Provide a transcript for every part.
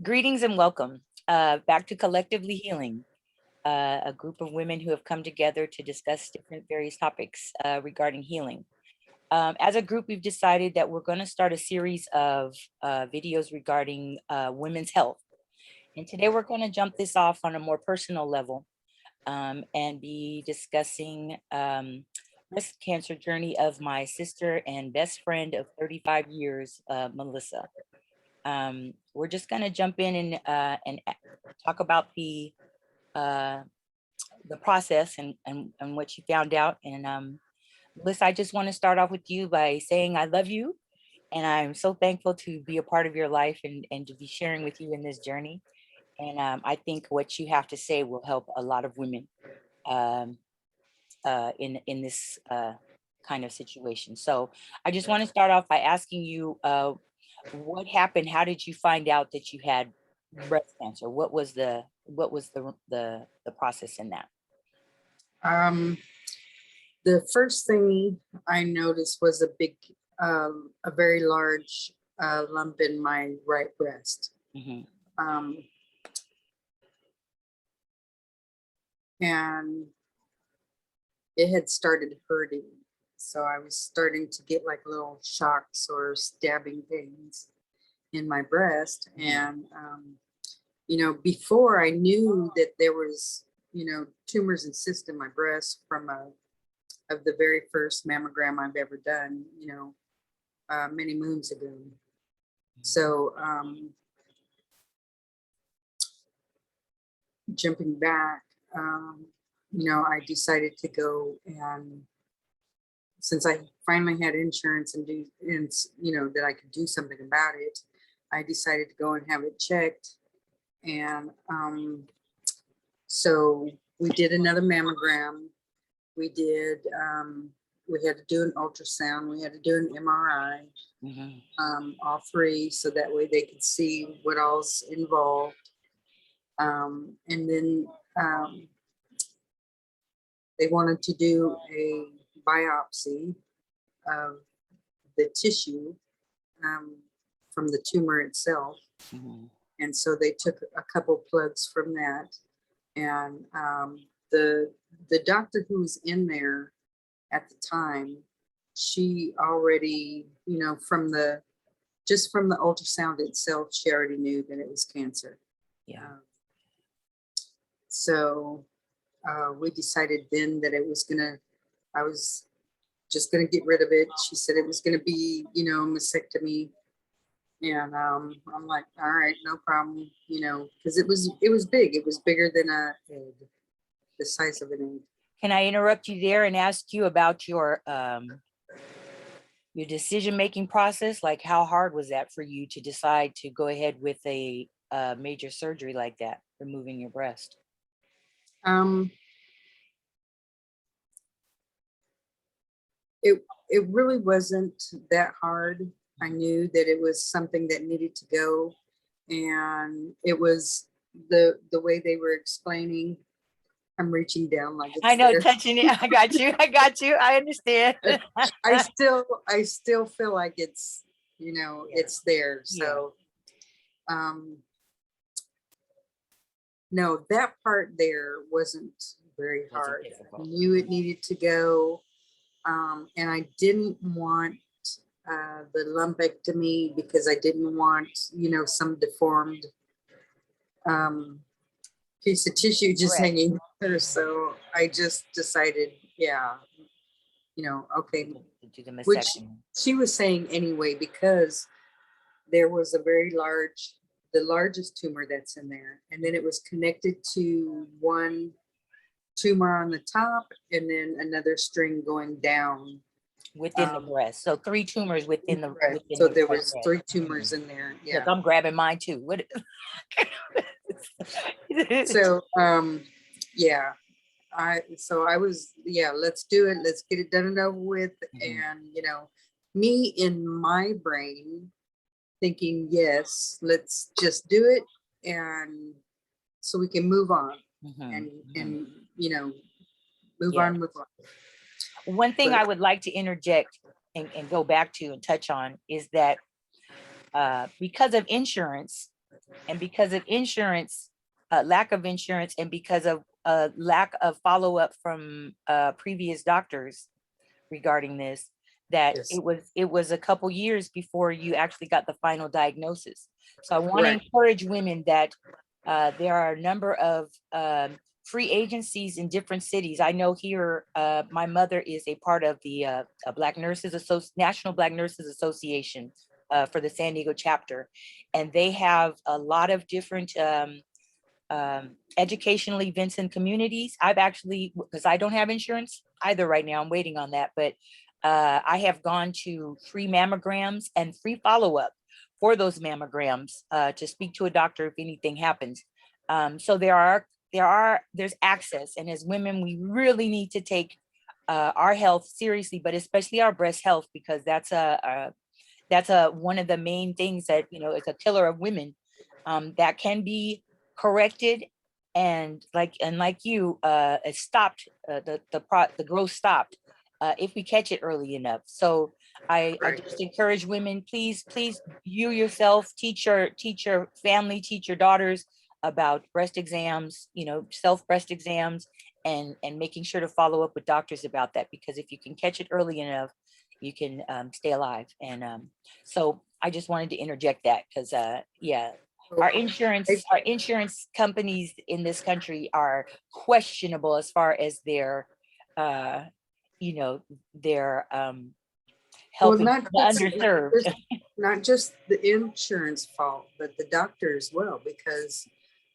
Greetings and welcome back to Collectively Healing, a group of women who have come together to discuss different various topics regarding healing. As a group, we've decided that we're going to start a series of videos regarding women's health. And today we're going to jump this off on a more personal level and be discussing breast cancer journey of my sister and best friend of 35 years, Melissa. We're just going to jump in and talk about the process and what you found out. And Melissa, I just want to start off with you by saying I love you, and I'm so thankful to be a part of your life and to be sharing with you in this journey. And I think what you have to say will help a lot of women um, in this kind of situation. So I just want to start off by asking you, what happened? How did you find out that you had breast cancer? What was the process in that? Um, the first thing I noticed was a very large lump in my right breast. Mm-hmm. And it had started hurting. So I was starting to get like little shocks or stabbing pains in my breast. And, before I knew that there was, tumors and cysts in my breast from of the very first mammogram I've ever done, many moons ago. So jumping back, I decided to go, and since I finally had insurance and that I could do something about it, I decided to go and have it checked. And so we did another mammogram. We did, we had to do an ultrasound. We had to do an MRI, all three, so that way they could see what all's involved. And then they wanted to do a biopsy of the tissue from the tumor itself. And so they took a couple plugs from that. And the doctor who was in there at the time, she already, from the ultrasound itself, she already knew that it was cancer. Yeah. So we decided then that I was just gonna get rid of it. She said it was gonna be, mastectomy. And I'm like, all right, no problem, because it was big. It was bigger than a egg, the size of an egg. Can I interrupt you there and ask you about your decision-making process? Like, how hard was that for you to decide to go ahead with a major surgery like that, removing your breast? It really wasn't that hard. I knew that it was something that needed to go, and it was the way they were explaining. I'm reaching down like it's I know, there. touching it. I got you. I understand. I still feel like it's, it's there. So no, that part there wasn't very hard. I knew it needed to go. And I didn't want the lumpectomy because I didn't want, some deformed piece of tissue just hanging there. So I just decided, okay, which she was saying anyway, because there was a the largest tumor that's in there. And then it was connected to one tumor on the top and then another string going down within the breast. So 3 tumors within the breast. So there was 3 tumors in there. Yeah. Look, I'm grabbing mine too. What? So yeah. I was, let's do it. Let's get it done and over with. And me in my brain thinking, yes, let's just do it, and so we can move on and move on with life. One thing I would like to interject and go back to and touch on is that because of insurance, And because of insurance, lack of insurance, and because of lack of follow-up from previous doctors regarding this, that Yes. it was a couple years before you actually got the final diagnosis. So I want to Right. encourage women that there are a number of free agencies in different cities. I know here, my mother is a part of the National Black Nurses Association for the San Diego chapter, and they have a lot of different educational events in communities. I've actually, because I don't have insurance either right now, I'm waiting on that, but I have gone to free mammograms and free follow-up for those mammograms to speak to a doctor if anything happens. So there's access, and as women, we really need to take our health seriously, but especially our breast health, because that's one of the main things that, you know, it's a killer of women, that can be corrected, and like you, it stopped, the growth stopped if we catch it early enough. So I Right. just encourage women, please, you yourself, teach your family, teach your daughters about breast exams, you know, self breast exams, and making sure to follow up with doctors about that, because if you can catch it early enough, you can stay alive. And so I just wanted to interject that, because yeah, our I- insurance companies in this country are questionable as far as their uh you know, their well, helping the underserved. not just the insurance fault, but the doctor as well. Because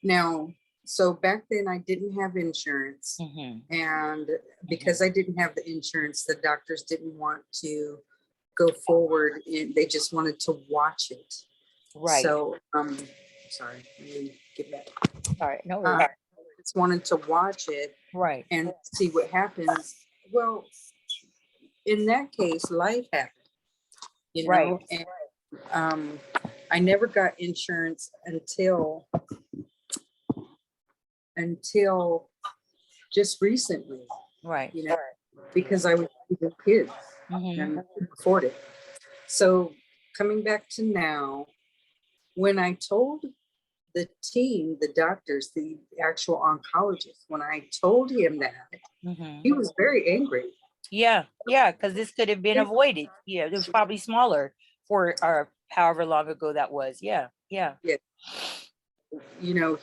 now, so back then I didn't have insurance, Mhm, and mhm. because I didn't have the insurance, the doctors didn't want to go forward. They just wanted to watch it. Right. So, sorry, let me get back. All right, no Uh, worries. just wanted to watch it Right. and see what happens. Well, in that case, life happened, Right. and um, I never got insurance until just recently, Right. you know, because I was with kids Mhm. and I couldn't afford it. So coming back to now, when I told the team, the doctors, the actual oncologist, when I told him that, Mhm. he was very angry. Yeah, yeah, because this could have been avoided. Yeah, it was probably smaller for however long ago that was. Yeah, yeah. Yeah,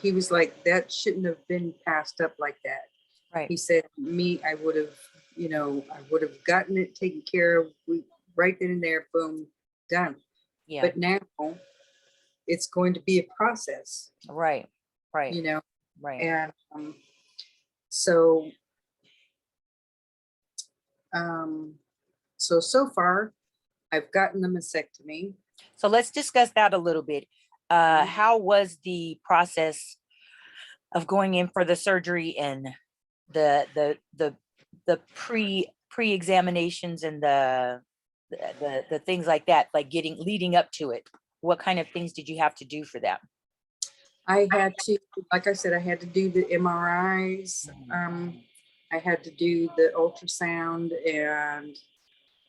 he was like, that shouldn't have been passed up like that. Right. He said, me, I would have gotten it taken care of right then and there, boom, done. Yeah. But now it's going to be a process, Right. Right. you know, Right. and so, um, so far I've gotten the mastectomy. So let's discuss that a little bit. How was the process of going in for the surgery, and the the the the pre examinations, and the things like that, like getting leading up to it? What kind of things did you have to do for that? I had to, like I said, I had to do the MRIs. I had to do the ultrasound, and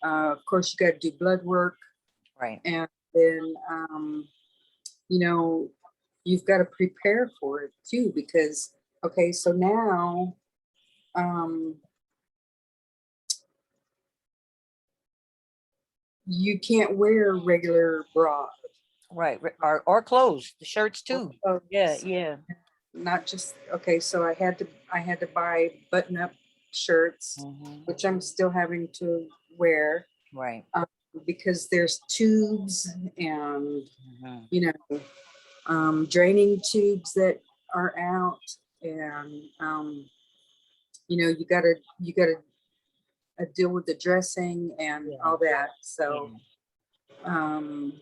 of course, you got to do blood work, Right. and then you know, you've got to prepare for it too, because okay, so now um, you can't wear regular bra Right. Or clothes, the shirts or too. Yeah, clothes, yeah. not just okay. So I had to buy button up shirts, Hmm. which I'm still having to wear, Right. um, because there's tubes and Hmm. you know draining tubes that are out, and you gotta deal with the dressing and Yeah. all that. So, Yeah. um,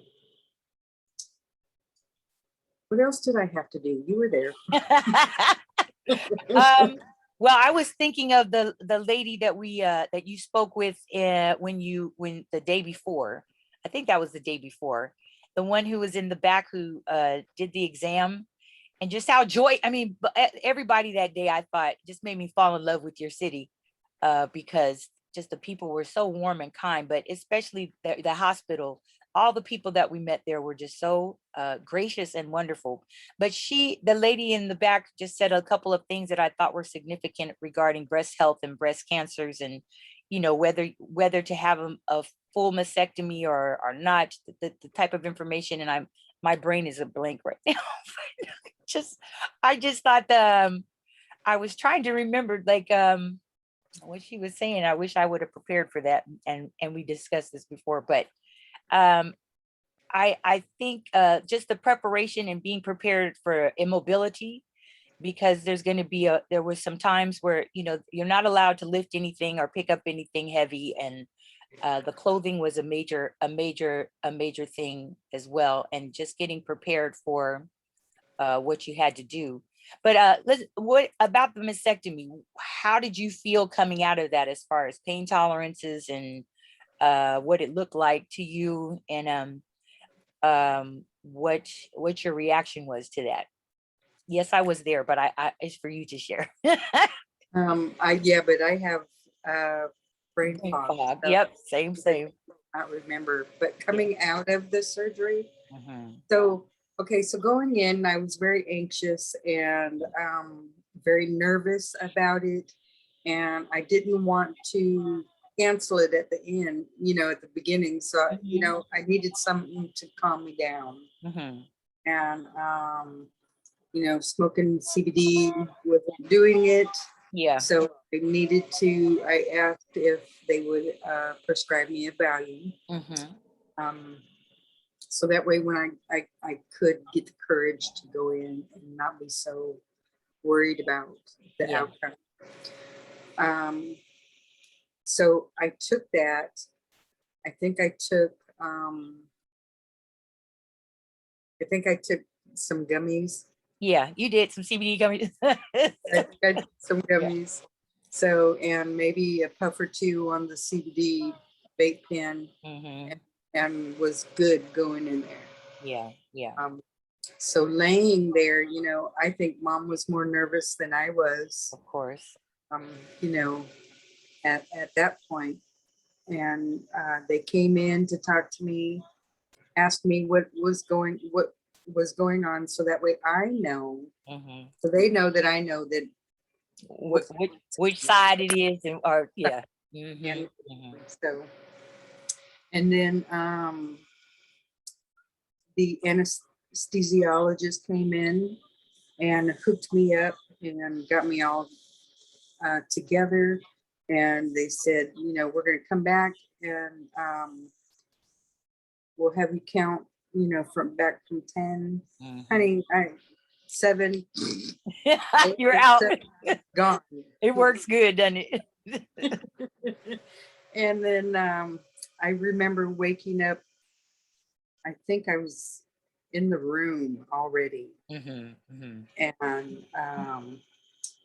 what else did I have to do? You were there. um well, I was thinking of the lady that we that you spoke with when the day before. I think that was the day before. The one who was in the back, who did the exam, and just how everybody that day, I thought, just made me fall in love with your city, because just the people were so warm and kind, but especially the hospital. all the people that we met there were just so gracious and wonderful. But the lady in the back just said a couple of things that I thought were significant regarding breast health and breast cancers, and whether to have a full mastectomy or not, the type of information. And my brain is a blank right now. I just thought I was trying to remember what she was saying. I wish I would have prepared for that, and we discussed this before, but um I think just the preparation and being prepared for immobility, because there was some times where you're not allowed to lift anything or pick up anything heavy, and the clothing was a major thing as well, and just getting prepared for what you had to do. But what about the mastectomy? How did you feel coming out of that, as far as pain tolerances and what it looked like to you, and what your reaction was to that? Yes, I was there, but it's for you to share. But I have brain Brain fog. fog. So Yep, same. I don't remember, but coming out of the surgery. Mhm. So, okay, so going in, I was very anxious and very nervous about it. And I didn't want to cancel it at the end, at the beginning. So, I needed something to calm me down. Mhm. And, smoking CBD wasn't doing it. Yeah. So I asked if they would prescribe me a Valium. Mhm. So that way when I could get the courage to go in and not be so worried about the Yeah. outcome. So I took that. I think I took some gummies. Yeah, you did some CBD gummies. I took some Yeah. gummies. So, and maybe a puff or two on the CBD vape pen, Mhm. and was good going in there. Yeah. Yeah. So laying there, I think mom was more nervous than I was, Of course. um, you know, at that point. And they came in to talk to me, asked me what was going on, so that way I know, Mhm. so they know that I know that what's Which side it is, or yeah. and Mhm. Mhm. so, and then the anesthesiologist came in and hooked me up and got me all together. And they said, we're going to come back and we'll have you count, from 10. Mhm. Honey, 7, You're out. gone. It works good, doesn't it? And then I remember waking up. I think I was in the room already. Mhm. Mhm. And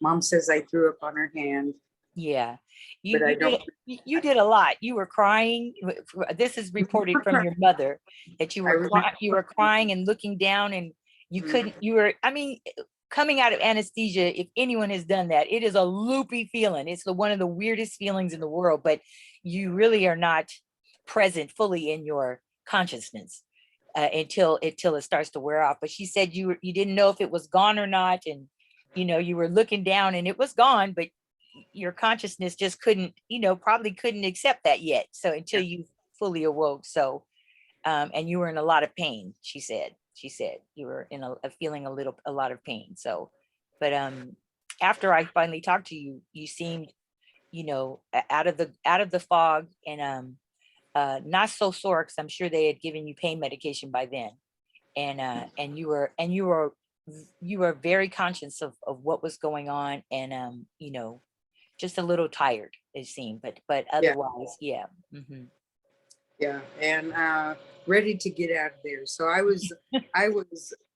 mom says I threw up on her hand, Yeah, but I don't. you did a lot. You were crying. This is reported from your mother, that I remember. you were crying and looking down, and you couldn't. You were. I mean, coming out of anesthesia, if anyone has done that, it is a loopy feeling. It's one of the weirdest feelings in the world. But you really are not present fully in your consciousness until it starts to wear off. But she said you didn't know if it was gone or not, and you were looking down and it was gone, but your consciousness just couldn't, probably couldn't accept that yet. So until you fully awoke. So, and you were in a lot of pain, she said you were in feeling a lot of pain. So, but, after I finally talked to you, you seemed, out of the fog, and, not so sore, because I'm sure they had given you pain medication by then. And you were very conscious of what was going on, and, just a little tired, it seemed, but Yeah, otherwise, yeah. Mhm. yeah, and ready to get out of there. So I was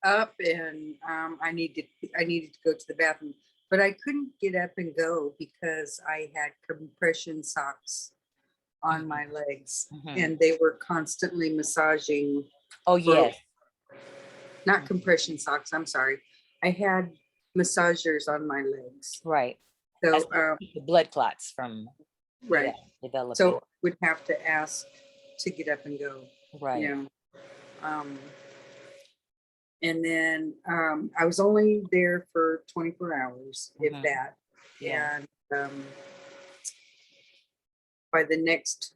up, and I needed to go to the bathroom, but I couldn't get up and go because I had compression socks on Mhm. my legs, Mhm. and they were constantly massaging. Oh, For yes. Not Mhm. compression socks, I'm sorry. I had massagers on my legs. Right. That's So to keep the blood clots from, yeah, right. So developing. I would have to ask to get up and go. Right. you know. And then I was only there for 24 hours, if Mhm. that. Yeah. And by the next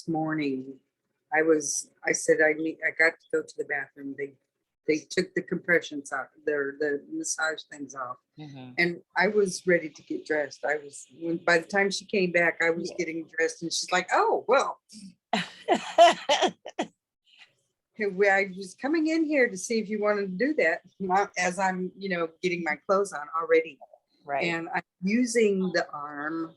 morning, I said I got to go to the bathroom. They took the compressions out, the massage things off. Mhm. And I was ready to get dressed. By the time she came back, I was Yeah. getting dressed, and she's like, "Oh, well, I was coming in here to see if you wanted to do that." As I'm, getting my clothes on already, Right. and I'm using the arm,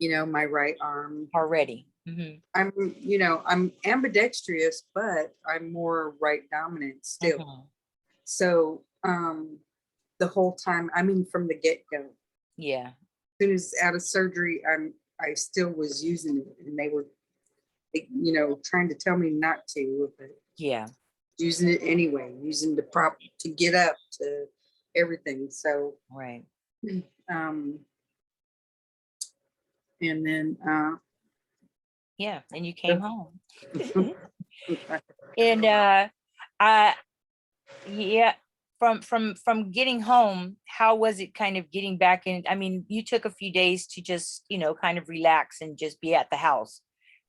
my right arm. Already. Mhm. I'm ambidextrous, but I'm more right dominant still. Mhm. So the whole time, I mean, from the get go, Yeah. as soon as out of surgery, I still was using it, and they were, trying to tell me not to, but Yeah. using it anyway, using the prop to get up to everything. So, Right. um, and then, Yeah. And you came home. I And I yeah, from getting home, how was it kind of getting back in? I mean, you took a few days to just, kind of relax and just be at the house.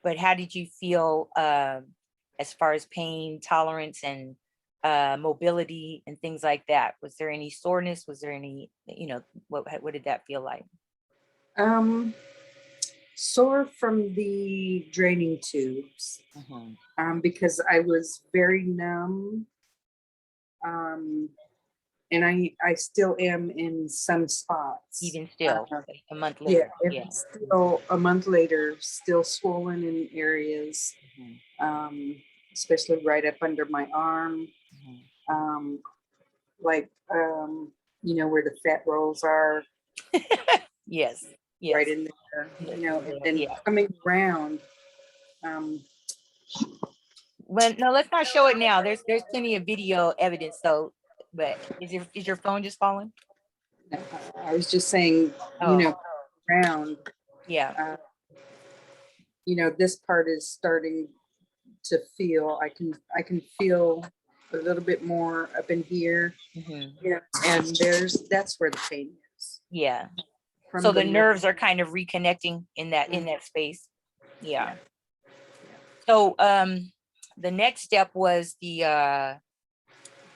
But how did you feel as far as pain tolerance and mobility and things like that? Was there any soreness? Was there any, what did that feel like? um, sore from the draining tubes, Mhm. because I was very numb. Um, and I still am in some spots. Even still, like a month Yeah, later. Yeah. it's still a month later, still swollen in areas, Mhm. um, especially right up under my arm, Mhm. um, like where the fat rolls are, Yes. right Yes. in there, and Yeah. then Yeah. coming around. Um, Well, no, let's not show it now. There's plenty of video evidence. So, but is your phone just falling? I was just saying, Oh, around. yeah. Uh, this part is starting to feel. I can feel a little bit more up in here. Hmm. Yeah, and that's where the pain is Yeah. from So the the neck. nerves are kind of reconnecting in that Mm, space. Yeah. yeah, So the next step was the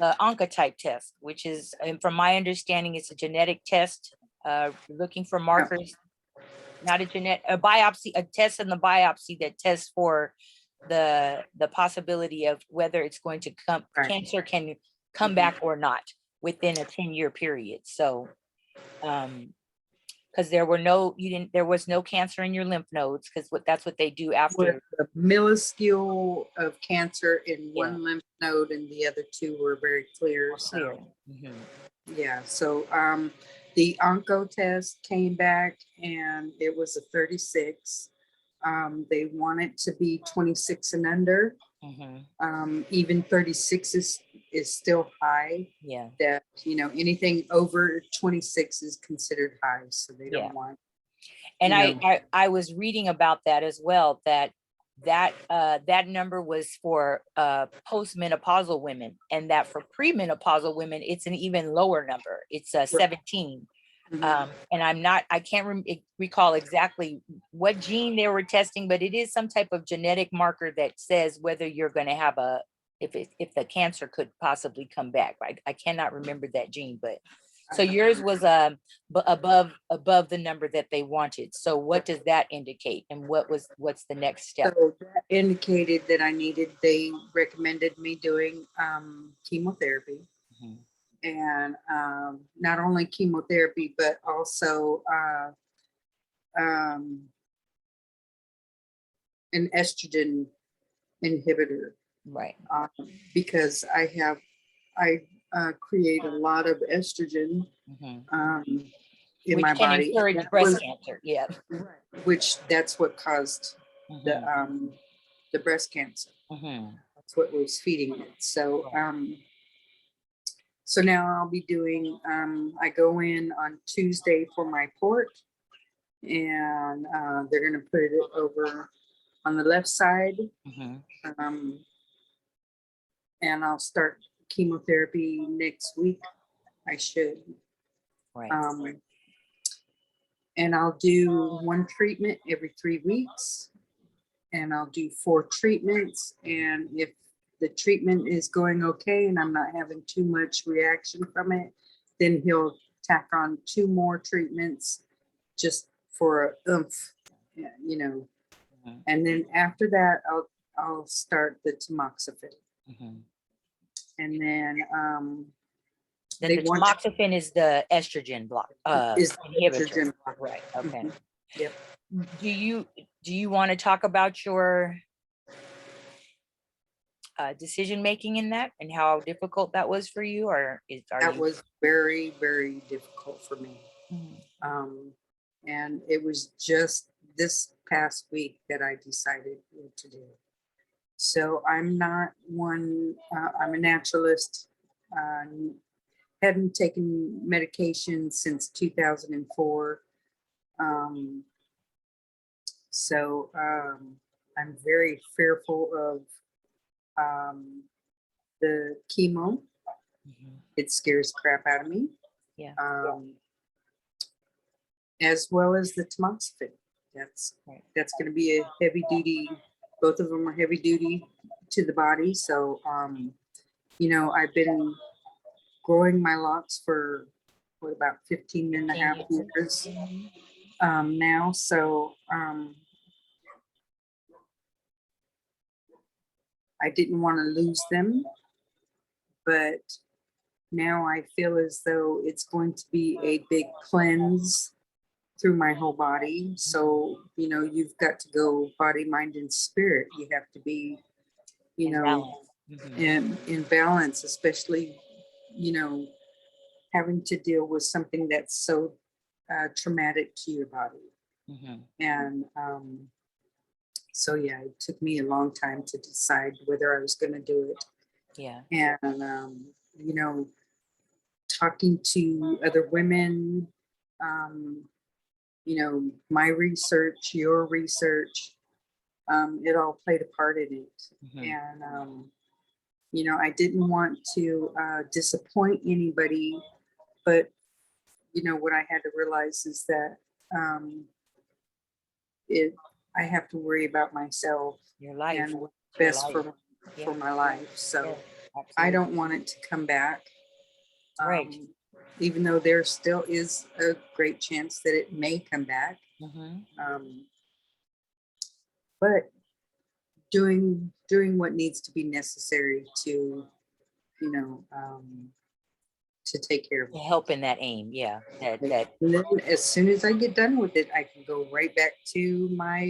oncotype test, which is, and from my understanding, it's a genetic test looking for yeah. markers, not a biopsy, a test in the biopsy that tests for the possibility of whether it's going to come, Right. cancer can come Mhm. back or not within a 10-year period. So because there was no cancer in your lymph nodes, because that's what they do With after. a minuscule of cancer in Yeah, one lymph node, and the other two were very clear. more So clear. Hmm. yeah, so the onco test came back, and it was a 36. They want it to be 26 and under. Hmm. Even 36 is still high. Yeah. That anything over 26 is considered high, so they Yeah. don't want And you know I was reading about that as well, that number was for postmenopausal women, and that for premenopausal women it's an even lower number. It's 17. Mhm. And I can't recall exactly what gene they were testing, but it is some type of genetic marker that says whether you're going to have if the cancer could possibly come back. I cannot remember that gene, but so yours was above the number that they wanted. So what does that indicate, and what's the next step? So that indicated that they recommended me doing chemotherapy, Mhm. and not only chemotherapy, but also um, an estrogen inhibitor, Right. um, because I create a lot of estrogen Hmm. in Which my can body. And encourage that breast was cancer. Yeah. which that's what caused the Hmm. the breast cancer. Hmm. That's what was feeding it. So now I'll be doing. I go in on Tuesday for my port, and they're going to put it over on the left side. Mhm. And I'll start chemotherapy next week. I should. Right. And I'll do one treatment every 3 weeks, and I'll do 4 treatments. And if the treatment is going okay and I'm not having too much reaction from it, then he'll tack on 2 more treatments just for a oomph, you know. Mhm. And then after that, I'll start the tamoxifen. Mhm. And then Then they the want tamoxifen is the estrogen block is inhibitor. estrogen blocker. Right. Okay. Mhm. Yep. Do you want to talk about your decision making in that and how difficult that was for you, or are That you? was very, very difficult for me. Mhm. And it was just this past week that I decided what to do. So I'm not one, I'm a naturalist. Hadn't taken medication since 2004. Um, I'm very fearful of the chemo. Mhm. It scares crap out of me. Yeah. As well as the tamoxifen. That's Right. that's going to be a heavy duty. Both of them are heavy duty to the body. So, I've been growing my locks for about 15 and a 15 half years. years Mhm. now. So I didn't want to lose them, but now I feel as though it's going to be a big cleanse through my whole body. So, you've got to go body, mind, and spirit. You have to be, you And know, balance. Mhm. in balance, especially, you know, having to deal with something that's so traumatic to your body. Mhm. And so, yeah, it took me a long time to decide whether I was going to do it. Yeah. And, talking to other women, um, my research, your research, it all played a part in it. Mhm. And, I didn't want to disappoint anybody, but, what I had to realize is that um, it, I have to worry about myself Your life. and what's Your best life. Yeah. for my life. Yeah. So I Absolutely. don't want it to come back. Right. Um, Even though there still is a great chance that it may come back. Mhm. Um, but doing what needs to be necessary to you know to take care of To it. help in that aim. Yeah. That. And then as soon as I get done with it, I can go right back to my,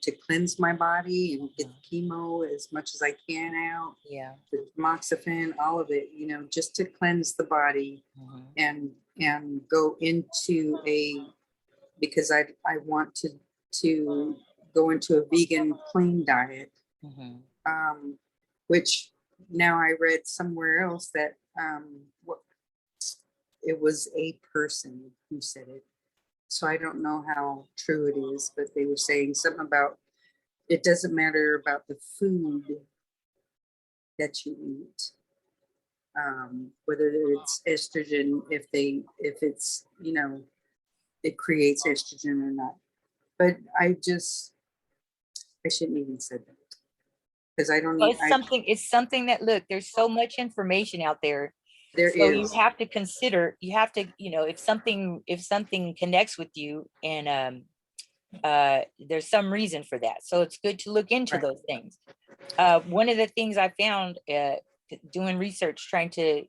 to cleanse my body and get the chemo as much as I can out, Yeah. the tamoxifen, all of it, just to cleanse the body Mhm. and go into because I want to go into a vegan clean diet, Mhm. um, which now I read somewhere else that it was a person who said it. So I don't know how true it is, but they were saying something about it doesn't matter about the food that you eat, whether it's estrogen, if it's, it creates estrogen or not. But I shouldn't even said that because I don't Well, need, it's something that, look, there's so much information out there. there So you is, have to consider, you have to, if something connects with you, and there's some reason for that. So it's good to look into right, those things. One of the things I found doing research, trying to,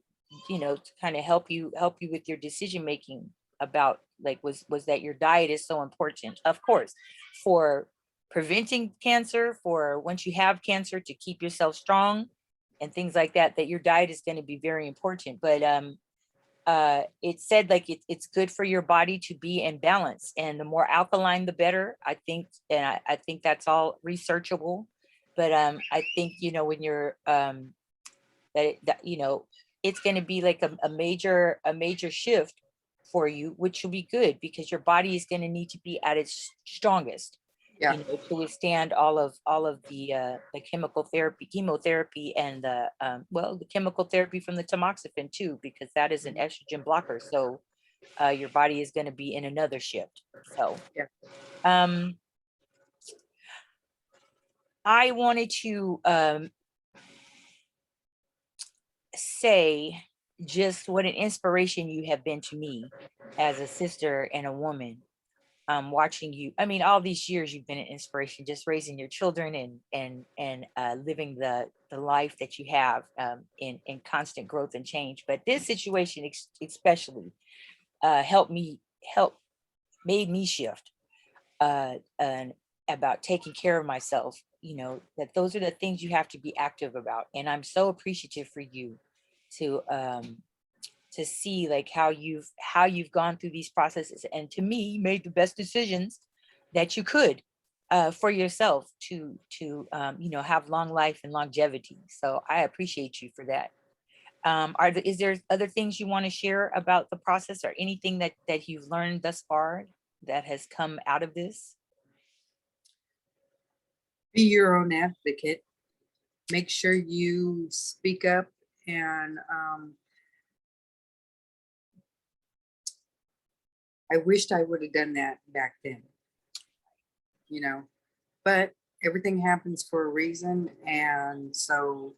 to kind of help you with your decision making about, like, was that your diet is so important, of course, for preventing cancer, for once you have cancer, to keep yourself strong and things like that, that your diet is going to be very important. But it said, like, it's good for your body to be in balance, and the more alkaline the better, I think. And I think that's all researchable. But I think, when you're that it's going to be like a major shift for you, which will be good because your body is going to need to be at its strongest. Yeah. you know, to withstand all of the chemotherapy and the well, the chemical therapy from the tamoxifen too, because that is an estrogen blocker. So your body is going to be in another shift. So Yeah. um I wanted to say just what an inspiration you have been to me as a sister and a woman. Watching you, I mean, all these years you've been an inspiration, just raising your children and living the life that you have in constant growth and change. But this situation especially helped me help made me shift and about taking care of myself. You know, that those are the things you have to be active about, and I'm so appreciative for you to see like how you've gone through these processes, and to me you made the best decisions that you could for yourself to you know, have long life and longevity. So I appreciate you for that. Is there other things you want to share about the process, or anything that you've learned thus far that has come out of this? Be your own advocate. Make sure you speak up, and I wished I would have done that back then, you know, but everything happens for a reason. And so,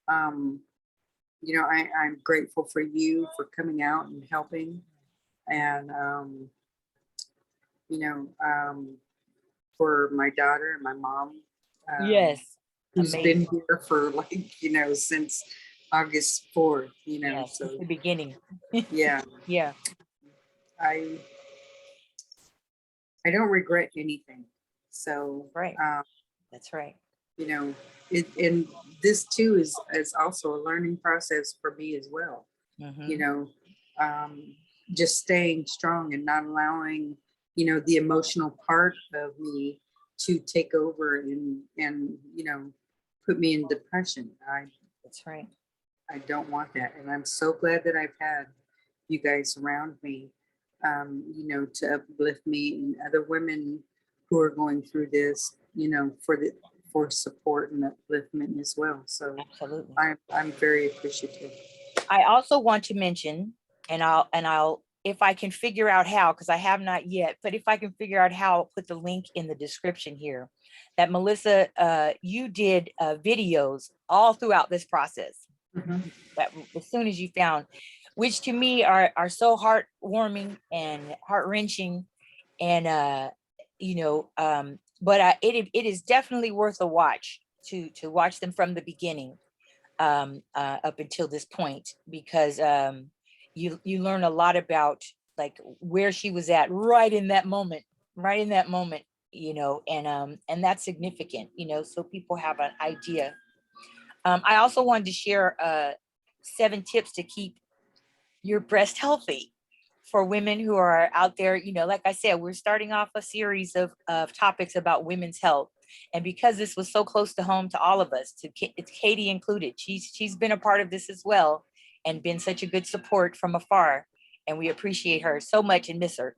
um, you know, I'm grateful for you for coming out and helping, and, you know, for my daughter and my mom, Yes. who's been Amazing. here for like, you know, since August 4th, you know, Yes, since so the beginning. yeah, Yeah, I I don't regret anything. So, right. um, That's right. you know, and this too is also a learning process for me as well. You Hmm. know, um, just staying strong and not allowing, you know, the emotional part of me to take over and you know, put me in depression. That's right. I don't want that, and I'm so glad that I've had you guys around me, you know, to uplift me and other women who are going through this, you know, for support and upliftment as well. So Absolutely. I'm very appreciative. I also want to mention, and I'll if I can figure out how, because I have not yet, but if I can figure out how, I'll put the link in the description here. That Melissa, you did videos all throughout this process. Mhm. That as soon as you found, which to me are so heartwarming and heart wrenching, and you know, but it is definitely worth a watch to watch them from the beginning up until this point, because you learn a lot about like where she was at right in that moment, you know, and that's significant, you know, so people have an idea. I also wanted to share 7 tips to keep your breast healthy for women who are out there. You know, like I said, we're starting off a series of topics about women's health. And because this was so close to home to all of us, it's Katie included, she's been a part of this as well, and been such a good support from afar. And we appreciate her so much and miss her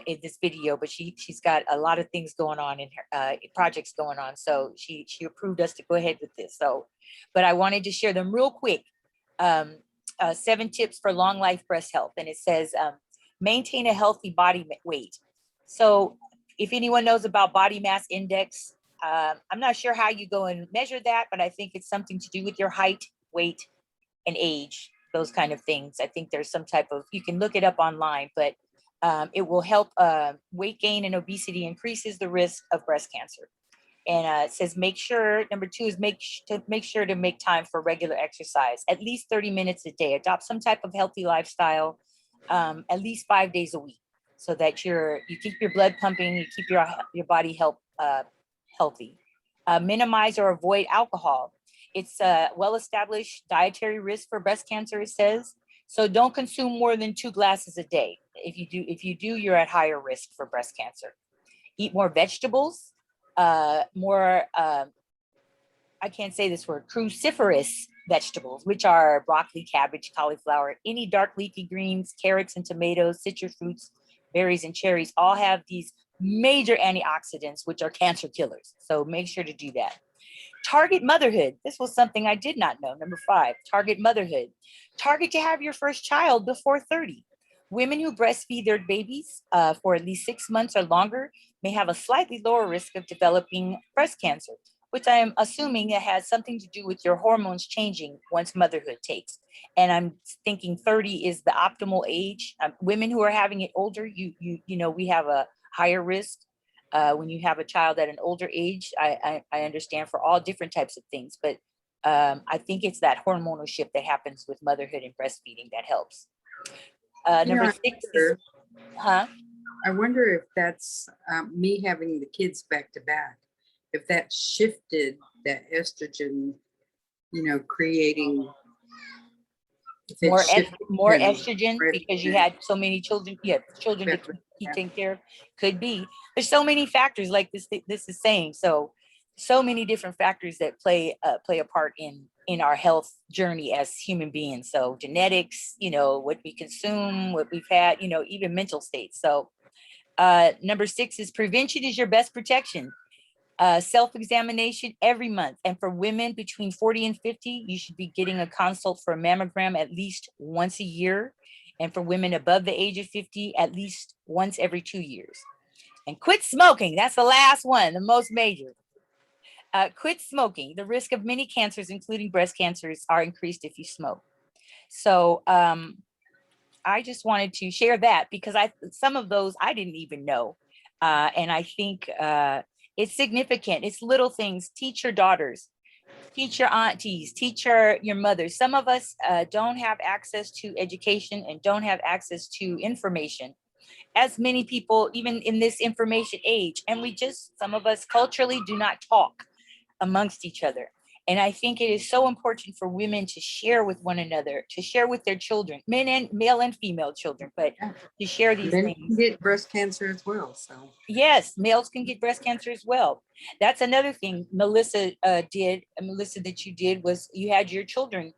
in this video. But she's got a lot of things going on in her projects going on. So she approved us to go ahead with this. So, but I wanted to share them real quick. Um, 7 tips for long life breast health. And it says, maintain a healthy body weight. So if anyone knows about body mass index, I'm not sure how you go and measure that, but I think it's something to do with your height, weight, and age, those kind of things. I think there's some type of, you can look it up online, but it will help. Weight gain and obesity increases the risk of breast cancer. And it says make sure, number 2 is make sure to make time for regular exercise, at least 30 minutes a day. Adopt some type of healthy lifestyle, at least 5 days a week, so that you keep your blood pumping, you keep your body healthy. Minimize or avoid alcohol. It's a well-established dietary risk for breast cancer, it says. So don't consume more than 2 glasses a day. If you do, you're at higher risk for breast cancer. Eat more vegetables, more, I can't say this word, cruciferous vegetables, which are broccoli, cabbage, cauliflower, any dark leafy greens, carrots and tomatoes, citrus fruits, berries and cherries, all have these major antioxidants, which are cancer killers. So make sure to do that. Target motherhood. This was something I did not know. Number 5, target motherhood. Target to have your first child before 30. Women who breastfeed their babies for at least 6 months or longer may have a slightly lower risk of developing breast cancer, which I am assuming it has something to do with your hormones changing once motherhood takes. And I'm thinking 30 is the optimal age. Women who are having it older, you know, we have a higher risk. When you have a child at an older age, I understand for all different types of things, but I think it's that hormonal shift that happens with motherhood and breastfeeding that helps. Number 6 is, I wonder if that's me having the kids back to back, if that shifted that estrogen, you know, creating more estrogen because you had so many children. Yeah, children to keep taking care of. Could be. There's so many factors, like this is saying. So many different factors that play a part in our health journey as human beings. So genetics, you know, what we consume, what we've had, you know, even mental states. So number 6 is prevention is your best protection. Self-examination every month. And for women between 40 and 50, you should be getting a consult for a mammogram at least once a year. And for women above the age of 50, at least once every 2 years. And quit smoking. That's the last one, the most major. Quit smoking. The risk of many cancers, including breast cancers, are increased if you smoke. So I just wanted to share that because some of those I didn't even know. And I think it's significant. It's little things. Teach your daughters, teach your aunties, teach your mothers. Some of us don't have access to education and don't have access to information, as many people, even in this information age. And some of us culturally do not talk amongst each other. And I think it is so important for women to share with one another, to share with their children, male and female children, but to share these Men things. get breast cancer as well. So yes, males can get breast cancer as well. That's another thing Melissa that you did was you had your children,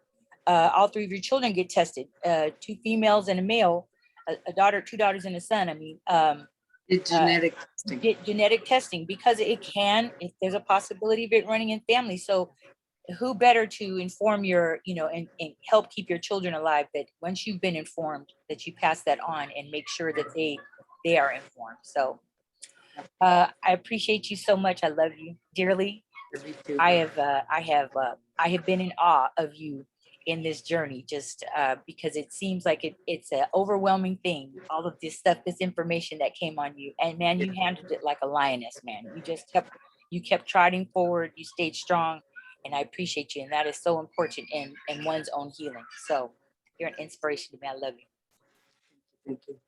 all 3 of your children get tested, 2 females and a male, a daughter, 2 daughters and a son. I mean, it's genetic testing. get genetic testing because if there's a possibility of it running in families. So who better to inform your, and help keep your children alive, that once you've been informed that you pass that on and make sure that they are informed. So I appreciate you so much. I love you dearly. I have been in awe of you in this journey, just because it seems like it's an overwhelming thing, all of this stuff, this information that came on you. And man, you handled it like a lioness, man. You kept trotting forward, you stayed strong, and I appreciate you. And that is so important in one's own healing. So you're an inspiration to me. I love you. Thank you.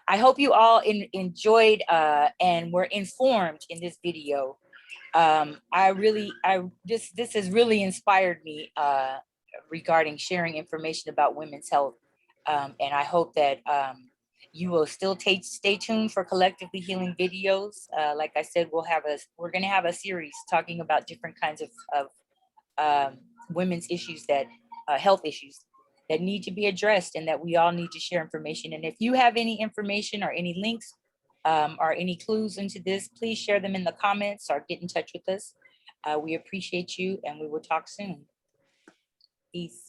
I hope you all enjoyed and were informed in this video. This has really inspired me regarding sharing information about women's health. And I hope that you will still stay tuned for Collectively Healing videos. Like I said, we're going to have a series talking about different kinds of women's issues health issues that need to be addressed, and that we all need to share information. And if you have any information or any links or any clues into this, please share them in the comments or get in touch with us. We appreciate you, and we will talk soon. Peace.